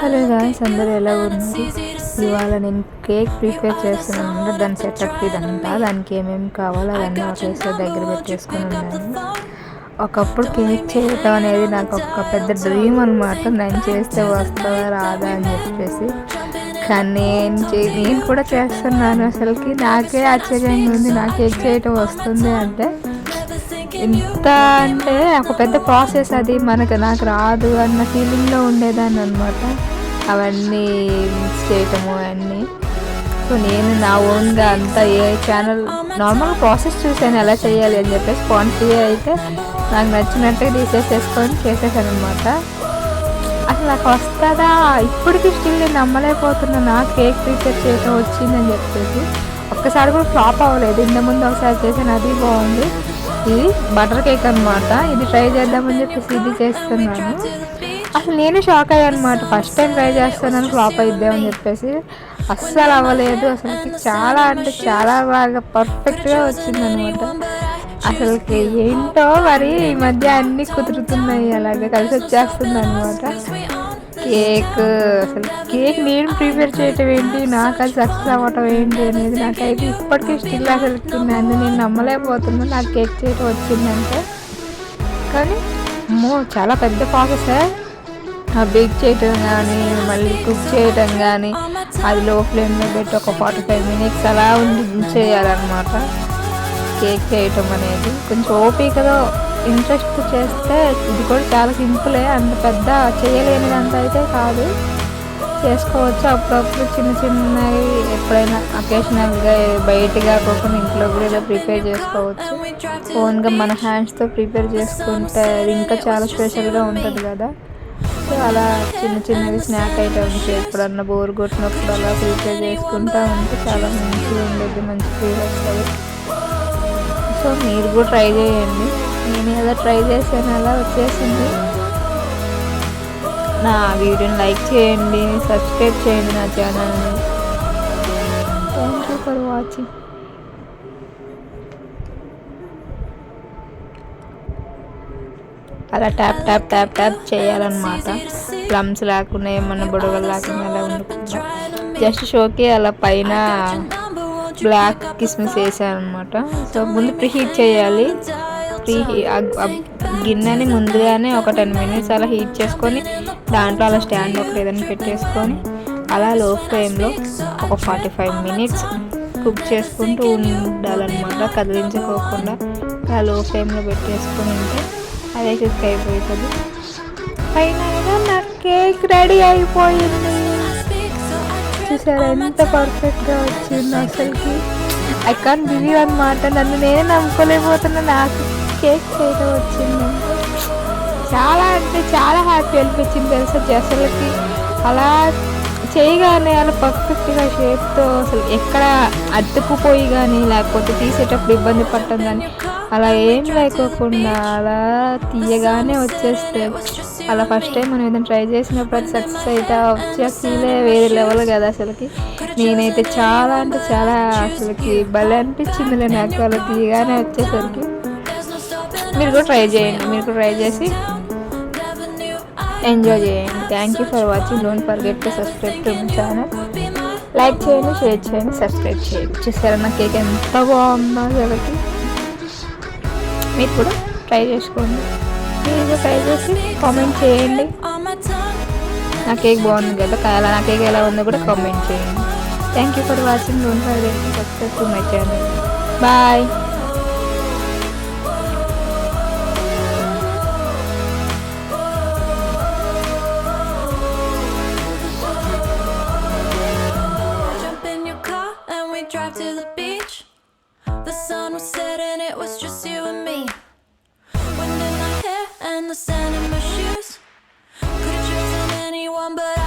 Hello guys, అందరూ ఎలా ఉన్నారు? ఇవాళ నేను కేక్ ప్రిపేర్ చేస్తున్నాను. దాని సెటప్ ఇదంతా, దానికి ఏమేమి కావాలో అవన్నీ ఒకేసారి దగ్గర పెట్టేసుకుని ఉన్నాను. ఒకప్పుడు కేక్ చేయటం అనేది నాకు ఒక పెద్ద డ్రీమ్ అనమాట. నేను చేస్తే వస్తుందా రాదా అని చెప్పేసి. కానీ నేను కూడా చేస్తున్నాను. అసలుకి నాకే ఆశ్చర్యంగా ఉంది, నా కేక్ చేయటం వస్తుంది అంటే. ఇంత అంటే ఒక పెద్ద ప్రాసెస్ అది, నాకు రాదు అన్న ఫీలింగ్లో ఉండేదాన్ని అనమాట. అవన్నీ మిక్స్ చేయటము అవన్నీ. సో నేను నా ఓన్గా అంతా ఏ ఛానల్ నార్మల్ ప్రాసెస్ చూసాను ఎలా చేయాలి అని చెప్పేసి. క్వాంటిటీ అయితే నాకు నచ్చినట్టే తీసేసేసుకొని చేసేసాను అనమాట. అసలు నాకు వస్తుందా ఇప్పటికీ స్టిల్ నేను నమ్మలేకపోతున్నాను నాకు కేక్ ప్రిపేర్ చేయటం వచ్చిందని చెప్పేసి. ఒక్కసారి కూడా ఫ్లాప్ అవ్వలేదు. ఇంతకుముందు ఒకసారి చేసాను, అది బాగుంది. ఇది బటర్ కేక్ అనమాట. ఇది ట్రై చేద్దామని చెప్పేసి ఇది చేస్తున్నాను. అసలు నేను షాక్ అయ్యాను అనమాట. ఫస్ట్ టైం ట్రై చేస్తున్నాను, ఫ్లాప్ అయిద్దామని చెప్పేసి. అస్సలు అవ్వలేదు. అసలుకి చాలా అంటే చాలా బాగా పర్ఫెక్ట్గా వచ్చిందనమాట. అసలుకి ఏంటో మరి ఈ మధ్య అన్నీ కుదురుతున్నాయి, అలాగే కలిసి వచ్చేస్తుంది అనమాట. అసలు కేక్ నేను ప్రిపేర్ చేయటం ఏంటి, నాకు అది సక్సెస్ అవ్వటం ఏంటి అనేది నాకైతే ఇప్పటికీ స్టిల్ అసలు నేను నమ్మలేకపోతున్నాను నాకు కేక్ చేయటం వచ్చిందంటే. కానీ చాలా పెద్ద ప్రాసెస్. బేక్ చేయటం కానీ, మళ్ళీ కుక్ చేయటం కానీ, అది లో ఫ్లేమ్లో పెట్టి ఒక 45 minutes అలా చేయాలన్నమాట. కేక్ చేయటం అనేది కొంచెం ఓపికగా ఇంట్రెస్ట్ చేస్తే ఇది కూడా చాలా సింపులే. అంత పెద్ద చేయలేనిదంత అయితే కాదు, చేసుకోవచ్చు. అప్పుడప్పుడు చిన్న చిన్నవి ఎప్పుడైనా అకేషనల్గా బయటగా కాకుండా ఇంట్లో కూడా ప్రిపేర్ చేసుకోవచ్చు. ఓన్గా మన హ్యాండ్స్తో ప్రిపేర్ చేసుకుంటే అది ఇంకా చాలా స్పెషల్గా ఉంటుంది కదా. సో అలా చిన్న చిన్నవి స్నాక్ ఐటమ్స్ ఎప్పుడన్నా బోర్ కొట్టినప్పుడు అలా ప్రిపేర్ చేసుకుంటా ఉంటే చాలా మంచిగా ఉండేది, మంచి ఫీల్ వస్తుంది. సో మీరు కూడా ట్రై చేయండి. నేను ఎలా ట్రై చేశాను అలా వచ్చేసింది. నా వీడియోని లైక్ చేయండి, సబ్స్క్రైబ్ చేయండి నా ఛానల్ని. Thank you for watching. అలా ట్యాప్ ట్యాప్ ట్యాప్ ట్యాప్ చేయాలన్నమాట. ప్లమ్స్ లేకుండా, ఏమన్నా బుడగలు లేకుండా అలా ఉండకుండా. జస్ట్ షోకి అలా పైన బ్లాక్ కిస్మిస్ వేసాను అనమాట. సో ముందు ప్రీహీట్ చేయాలి. గిన్నెని ముందుగానే ఒక 10 minutes అలా హీట్ చేసుకొని దాంట్లో అలా స్టాండ్ ఒకటి ఏదైనా పెట్టేసుకొని అలా లో ఫ్లేమ్లో ఒక 45 minutes కుక్ చేసుకుంటూ ఉండాలన్నమాట. కదిలించుకోకుండా అలా లో ఫ్లేమ్లో పెట్టేసుకొని ఉంటే అదే కుక్ అయిపోతుంది. ఫైనల్గా నా కేక్ రెడీ అయిపోయింది. చూసారా ఎంత పర్ఫెక్ట్గా వచ్చింది. అసలుకి ఐ కాంట్ బిలీవ్ అనమాట. నన్ను నేనే నమ్ముకోలేకపోతున్నా నాకు కేక్ చేయడం వచ్చిందంటే. చాలా అంటే చాలా హ్యాపీ అనిపించింది తెలుసా. అసలుకి అలా చేయగానే అలా పర్ఫెక్ట్గా షేప్తో అసలు ఎక్కడ అతుక్కుపోయి కానీ, లేకపోతే తీసేటప్పుడు ఇబ్బంది పడటం కానీ అలా ఏం లేకోకుండా అలా తీయగానే వచ్చేస్తే, అలా ఫస్ట్ టైం మనం ఏదైనా ట్రై చేసినప్పుడు అది సక్సెస్ అయితే వచ్చే ఫీలే వేరే లెవెల్ కదా. అసలుకి నేనైతే చాలా అంటే చాలా అసలుకి భలే అనిపించిందిలే నాకు అలా తీయగానే వచ్చేసరికి. మీరు కూడా ట్రై చేయండి, మీరు కూడా ట్రై చేసి ఎంజాయ్ చేయండి. Thank you for watching. Don't forget to subscribe to my channel. Like చేయండి, షేర్ చేయండి, సబ్స్క్రైబ్ చేయండి. చూసారా నా కేక్ ఎంత బాగుందో. అసలుకి మీరు కూడా ట్రై చేసుకోండి. మీరు కూడా ట్రై చేసి కామెంట్ చేయండి. నా కేక్ బాగుంది కదా, అలా నా కేక్ ఎలా ఉందో కూడా కామెంట్ చేయండి. Thank you for watching. Don't forget to subscribe to my channel. Bye. Drive to the beach. The sun was setting, it was just you and me. Wind in my hair and the sand in my shoes. Could've chosen anyone, but